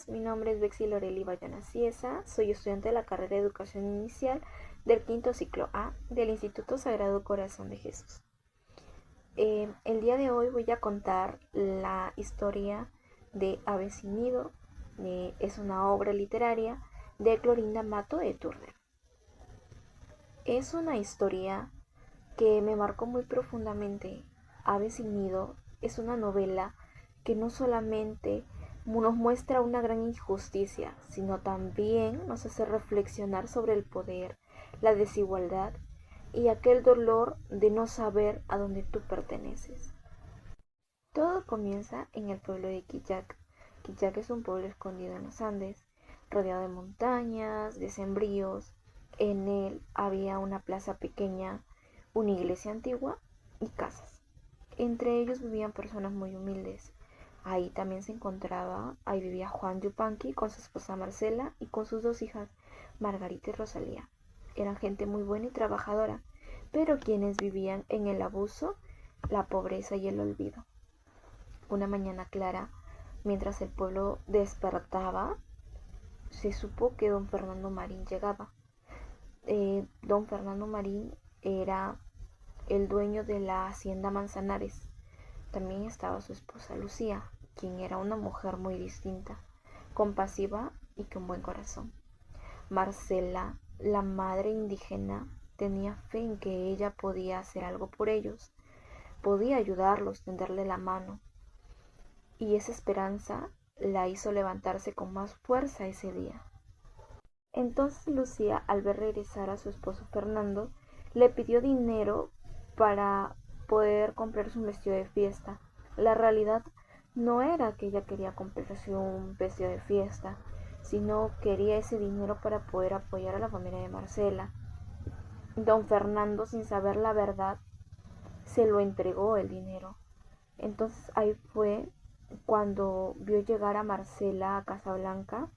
días, mi nombre es Bexy Loreli Bayona Ciesa, soy estudiante de la carrera de Educación Inicial del quinto ciclo A del Instituto Sagrado Corazón de Jesús. El día de hoy voy a contar la historia de Ave sin nido, es una obra literaria de Clorinda Matto de Turner. Es una historia que me marcó muy profundamente. Ave sin nido es una novela que no solamente nos muestra una gran injusticia, sino también nos hace reflexionar sobre el poder, la desigualdad y aquel dolor de no saber a dónde tú perteneces. Todo comienza en el pueblo de Quillac. Quillac es un pueblo escondido en los Andes, rodeado de montañas, de sembríos. En él había una plaza pequeña, una iglesia antigua y casas. Entre ellos vivían personas muy humildes. Ahí vivía Juan Yupanqui con su esposa Marcela y con sus dos hijas, Margarita y Rosalía. Eran gente muy buena y trabajadora, pero quienes vivían en el abuso, la pobreza y el olvido. Una mañana clara, mientras el pueblo despertaba, se supo que don Fernando Marín llegaba. Don Fernando Marín era el dueño de la hacienda Manzanares. También estaba su esposa Lucía, quien era una mujer muy distinta, compasiva y con buen corazón. Marcela, la madre indígena, tenía fe en que ella podía hacer algo por ellos, podía ayudarlos, tenderle la mano, y esa esperanza la hizo levantarse con más fuerza ese día. Entonces Lucía, al ver regresar a su esposo Fernando, le pidió dinero para poder comprarse un vestido de fiesta. La realidad no era que ella quería comprarse un vestido de fiesta, sino quería ese dinero para poder apoyar a la familia de Marcela. Don Fernando, sin saber la verdad, se lo entregó el dinero. Entonces ahí fue cuando vio llegar a Marcela a Casablanca,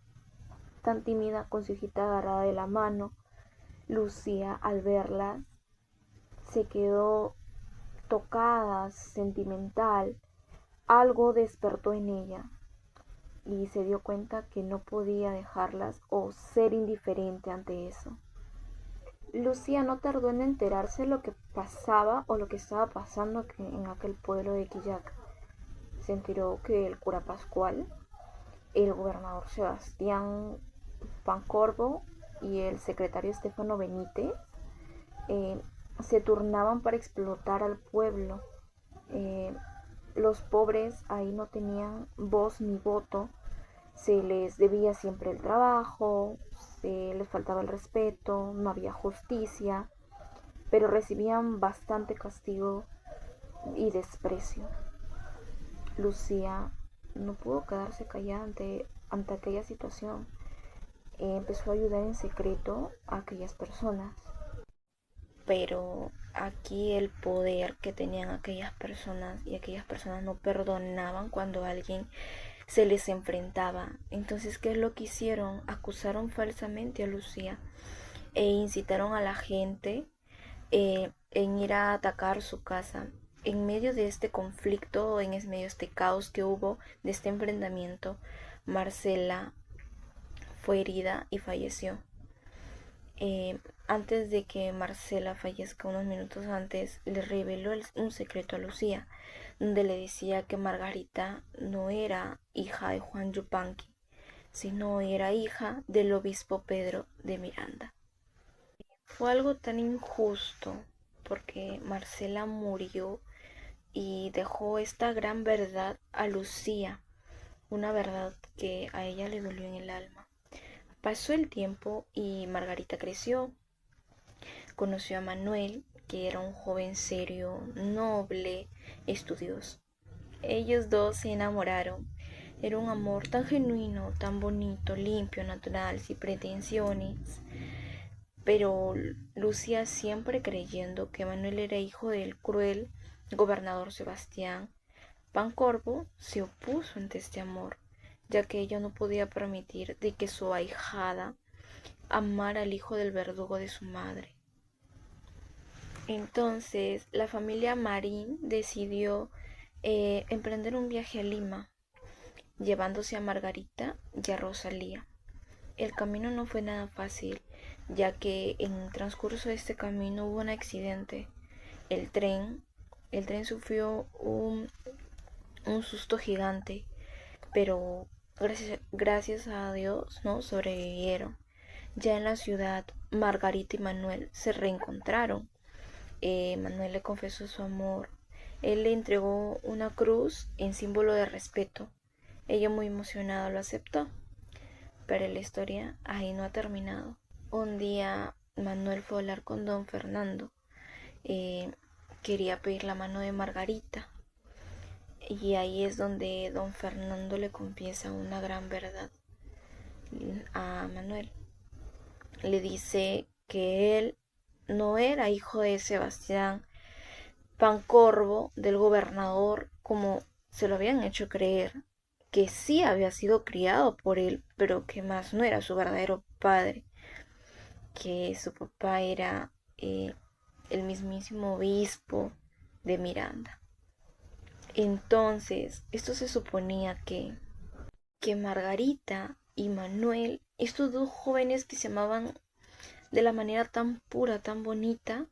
tan tímida con su hijita agarrada de la mano. Lucía, al verla, se quedó tocada, sentimental. Algo despertó en ella y se dio cuenta que no podía dejarlas o ser indiferente ante eso. Lucía no tardó en enterarse lo que pasaba o lo que estaba pasando en aquel pueblo de Quillac. Se enteró que el cura Pascual, el gobernador Sebastián Pancorbo y el secretario Estefano Benítez eh, se turnaban para explotar al pueblo. Eh, los pobres ahí no tenían voz ni voto, se les debía siempre el trabajo, se les faltaba el respeto, no había justicia, pero recibían bastante castigo y desprecio. Lucía no pudo quedarse callada ante aquella situación. Empezó a ayudar en secreto a aquellas personas. Pero aquí el poder que tenían aquellas personas y aquellas personas no perdonaban cuando alguien se les enfrentaba. Entonces, ¿qué es lo que hicieron? Acusaron falsamente a Lucía e incitaron a la gente en ir a atacar su casa. En medio de este conflicto, en medio de este caos que hubo, de este enfrentamiento, Marcela fue herida y falleció. Antes de que Marcela fallezca, unos minutos antes, le reveló un secreto a Lucía, donde le decía que Margarita no era hija de Juan Yupanqui, sino era hija del obispo Pedro de Miranda. Fue algo tan injusto porque Marcela murió y dejó esta gran verdad a Lucía, una verdad que a ella le dolió en el alma. Pasó el tiempo y Margarita creció. Conoció a Manuel, que era un joven serio, noble, estudioso. Ellos dos se enamoraron. Era un amor tan genuino, tan bonito, limpio, natural, sin pretensiones. Pero Lucía, siempre creyendo que Manuel era hijo del cruel gobernador Sebastián Pancorbo, se opuso ante este amor, ya que ella no podía permitir de que su ahijada amara al hijo del verdugo de su madre. Entonces, la familia Marín decidió emprender un viaje a Lima. llevándose a Margarita y a Rosalía. El camino no fue nada fácil, ya que en el transcurso de este camino hubo un accidente. El tren, el tren sufrió un susto gigante, pero gracias a Dios, ¿no? Sobrevivieron. Ya en la ciudad, Margarita y Manuel se reencontraron. Manuel le confesó su amor. Él le entregó una cruz en símbolo de respeto. Ella, muy emocionada, lo aceptó. Pero la historia ahí no ha terminado. Un día Manuel fue a hablar con don Fernando. Eh, Quería pedir la mano de Margarita. Y ahí es donde don Fernando le confiesa una gran verdad a Manuel. Le dice que él no era hijo de Sebastián Pancorbo, del gobernador, como se lo habían hecho creer, que sí había sido criado por él, pero que más no era su verdadero padre, que su papá era el mismísimo obispo de Miranda. Entonces, esto se suponía que Margarita y Manuel, estos dos jóvenes que se amaban de la manera tan pura, tan bonita,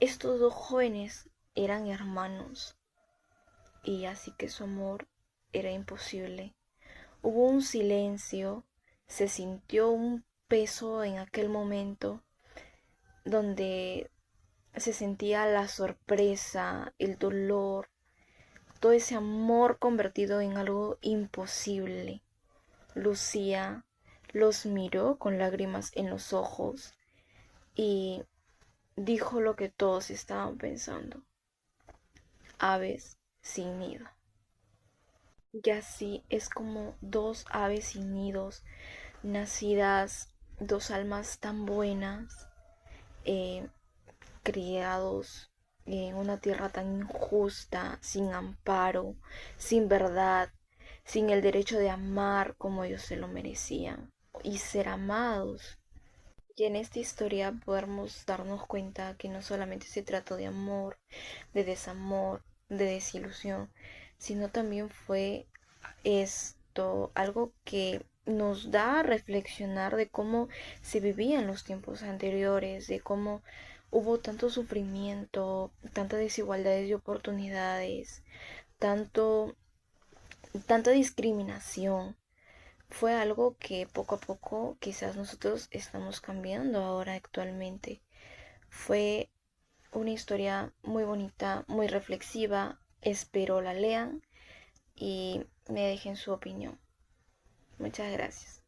estos dos jóvenes eran hermanos y así que su amor era imposible. Hubo un silencio, se sintió un peso en aquel momento donde se sentía la sorpresa, el dolor, todo ese amor convertido en algo imposible. Lucía los miró con lágrimas en los ojos y dijo lo que todos estaban pensando: aves sin nido. Y así es como dos aves sin nidos, nacidas, dos almas tan buenas, eh, criados en una tierra tan injusta, sin amparo, sin verdad, sin el derecho de amar como ellos se lo merecían y ser amados. Y en esta historia podemos darnos cuenta que no solamente se trató de amor, de desamor, de desilusión, sino también fue esto algo que nos da a reflexionar de cómo se vivía en los tiempos anteriores, de cómo hubo tanto sufrimiento, tanta desigualdades de oportunidades, tanto, tanta discriminación. Fue algo que poco a poco quizás nosotros estamos cambiando ahora actualmente. Fue una historia muy bonita, muy reflexiva. Espero la lean y me dejen su opinión. Muchas gracias.